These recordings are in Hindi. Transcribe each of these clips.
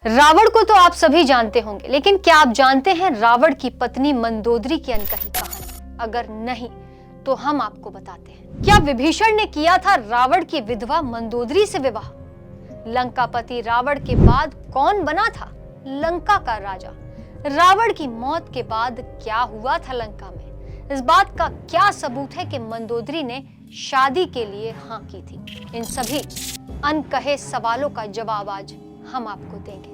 रावण को तो आप सभी जानते होंगे, लेकिन क्या आप जानते हैं रावण की पत्नी मंदोदरी की अनकही कहानी? अगर नहीं तो हम आपको बताते हैं। क्या विभीषण ने किया था रावण की विधवा मंदोदरी से विवाह? लंकापति रावण के बाद कौन बना था लंका का राजा? रावण की मौत के बाद क्या हुआ था लंका में? इस बात का क्या सबूत है कि मंदोदरी ने शादी के लिए हाँ की थी? इन सभी अनकहे सवालों का जवाब आज हम आपको देंगे।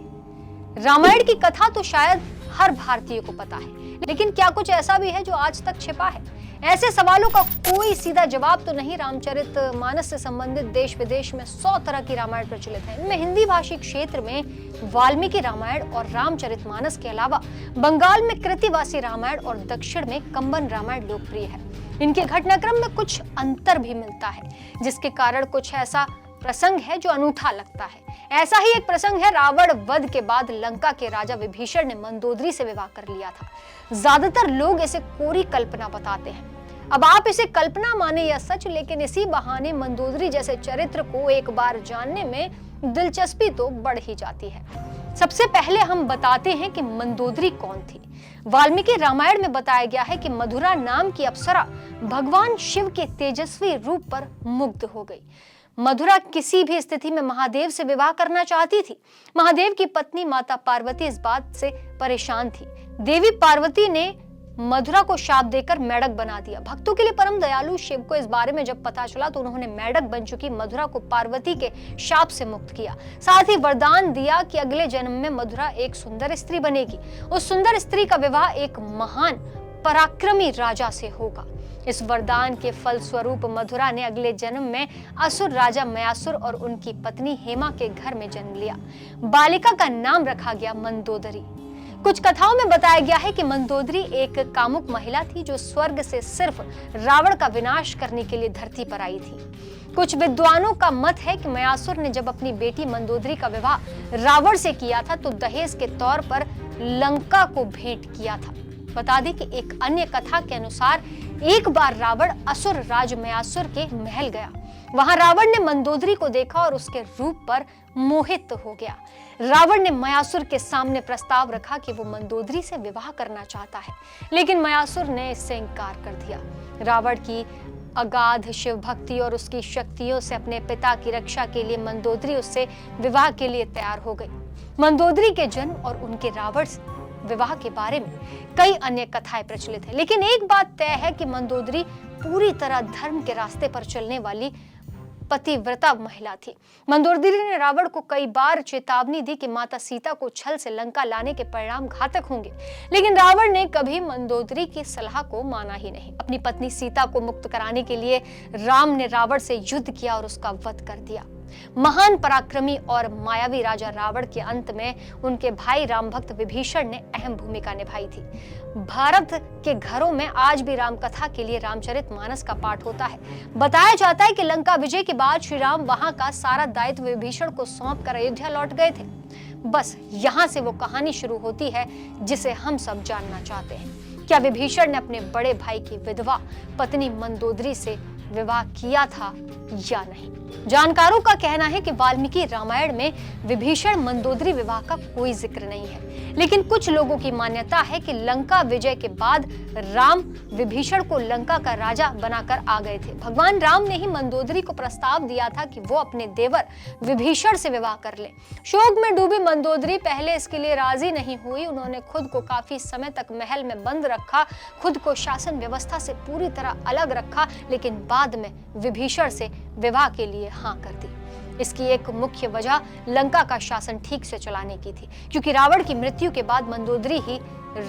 रामायण की कथा तो शायद हर भारतीय को पता है, लेकिन क्या कुछ ऐसा भी है जो आज तक छिपा है? ऐसे सवालों का कोई सीधा जवाब तो नहीं। रामचरितमानस से संबंधित देश विदेश में 100 तरह की रामायण प्रचलित है। इनमें हिंदी भाषी क्षेत्र में वाल्मीकि रामायण और रामचरितमानस के अलावा बंगाल में कृतिवासी रामायण और दक्षिण में कंबन रामायण लोकप्रिय है। इनके घटनाक्रम में कुछ अंतर भी मिलता है, जिसके कारण कुछ ऐसा प्रसंग है जो अनूठा लगता है। ऐसा ही एक प्रसंग है रावण वध के बाद लंका के राजा विभीषण ने मंदोदरी से विवाह कर लिया था। ज्यादातर लोग इसे कोरी कल्पना बताते हैं। अब आप इसे कल्पना माने या सच, लेकिन इसी बहाने मंदोदरी जैसे चरित्र को एक बार जानने में दिलचस्पी तो बढ़ ही जाती है। सबसे पहले हम बताते हैं कि मंदोदरी कौन थी। वाल्मीकि रामायण में बताया गया है कि मधुरा नाम की अप्सरा भगवान शिव के तेजस्वी रूप पर मुग्ध हो गई। मधुरा किसी भी स्थिति में महादेव से विवाह करना चाहती थी। महादेव की पत्नी माता पार्वती इस बात से परेशान थी। देवी पार्वती ने मधुरा को शाप देकर मेढक बना दिया। भक्तों के लिए परम दयालु शिव को इस बारे में जब पता चला तो उन्होंने मेढक बन चुकी मधुरा को पार्वती के शाप से मुक्त किया। साथ ही वरदान दिया कि अगले जन्म में मधुरा एक सुंदर स्त्री बनेगी। उस सुंदर स्त्री का विवाह एक महान पराक्रमी राजा से होगा। इस वरदान के फल स्वरूप मधुरा ने अगले जन्म में असुर राजा मयासुर और उनकी पत्नी हेमा के घर में जन्म लिया। बालिका का नाम रखा गया मंदोदरी। कुछ कथाओं में बताया गया है कि मंदोदरी एक कामुक महिला थी जो स्वर्ग से सिर्फ रावण का विनाश करने के लिए धरती पर आई थी। कुछ विद्वानों का मत है कि मयासुर ने जब अपनी बेटी मंदोदरी का विवाह रावण से किया था तो दहेज के तौर पर लंका को भेंट किया था। बता दें कि एक अन्य कथा के अनुसार एक बार रावण असुर राज मयासुर के महल गया। वहां रावण ने मंदोदरी को देखा और उसके रूप पर मोहित हो गया। रावण ने मयासुर के सामने प्रस्ताव रखा कि वो मंदोदरी से विवाह करना चाहता है, लेकिन मयासुर ने इससे इनकार कर दिया। रावण की अगाध शिव भक्ति और उसकी शक्तियों से अपने पिता की रक्षा के लिए मंदोदरी उससे विवाह के लिए तैयार हो गई। मंदोदरी के जन्म और उनके रावण विवाह के बारे में कई अन्य कथाएं प्रचलित हैं, लेकिन एक बात तय है कि मंदोदरी पूरी तरह धर्म के रास्ते पर चलने वाली पतिव्रता महिला थी। मंदोदरी ने रावण को कई बार चेतावनी दी कि माता सीता को छल से लंका लाने के परिणाम घातक होंगे, लेकिन रावण ने कभी मंदोदरी की सलाह को माना ही नहीं। अपनी पत्नी सीता को मुक्त कराने के लिए राम ने रावण से युद्ध किया और उसका वध कर दिया। महान पराक्रमी और मायावी राजा रावण के अंत में उनके भाई राम भक्त विभीषण ने अहम भूमिका निभाई थी। भारत के घरों में आज भी राम कथा के लिए रामचरितमानस का पाठ होता है। बताया जाता है कि लंका विजय के बाद श्री राम वहां का सारा दायित्व विभीषण को सौंप कर अयोध्या लौट गए थे। बस यहाँ से वो कहानी शुरू होती है जिसे हम सब जानना चाहते हैं। क्या विभीषण ने अपने बड़े भाई की विधवा पत्नी मंदोदरी से विवाह किया था या नहीं? जानकारों का कहना है कि वाल्मीकि रामायण में विभीषण मंदोदरी विवाह का कोई जिक्र नहीं है, लेकिन कुछ लोगों की मान्यता है कि लंका विजय के बाद राम विभीषण को लंका का राजा बनाकर आ गए थे। भगवान राम ने ही मंदोदरी को प्रस्ताव दिया था कि वो अपने देवर विभीषण से विवाह कर ले। शोक में डूबी मंदोदरी पहले इसके लिए राजी नहीं हुई। उन्होंने खुद को काफी समय तक महल में बंद रखा, खुद को शासन व्यवस्था से पूरी तरह अलग रखा, लेकिन बाद में विभीषण से विवाह के लिए हाँ कर दी। इसकी एक मुख्य वजह लंका का शासन ठीक से चलाने की थी, क्योंकि रावण की मृत्यु के बाद मंदोदरी ही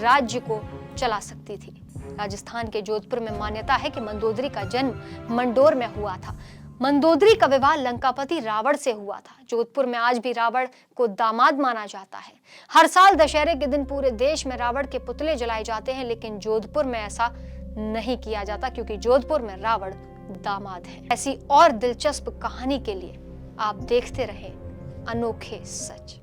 राज्य को चला सकती थी। राजस्थान के जोधपुर में मान्यता है कि मंदोदरी का जन्म मंडोर में हुआ था। मंदोदरी का विवाह लंकापति रावण से हुआ था। जोधपुर में आज भी रावण को दामाद माना जाता है। हर साल दशहरे के दिन पूरे देश में रावण के पुतले जलाए जाते हैं, लेकिन जोधपुर में ऐसा नहीं किया जाता, क्योंकि जोधपुर में रावण दामाद है। ऐसी और दिलचस्प कहानी के लिए आप देखते रहे अनोखे सच।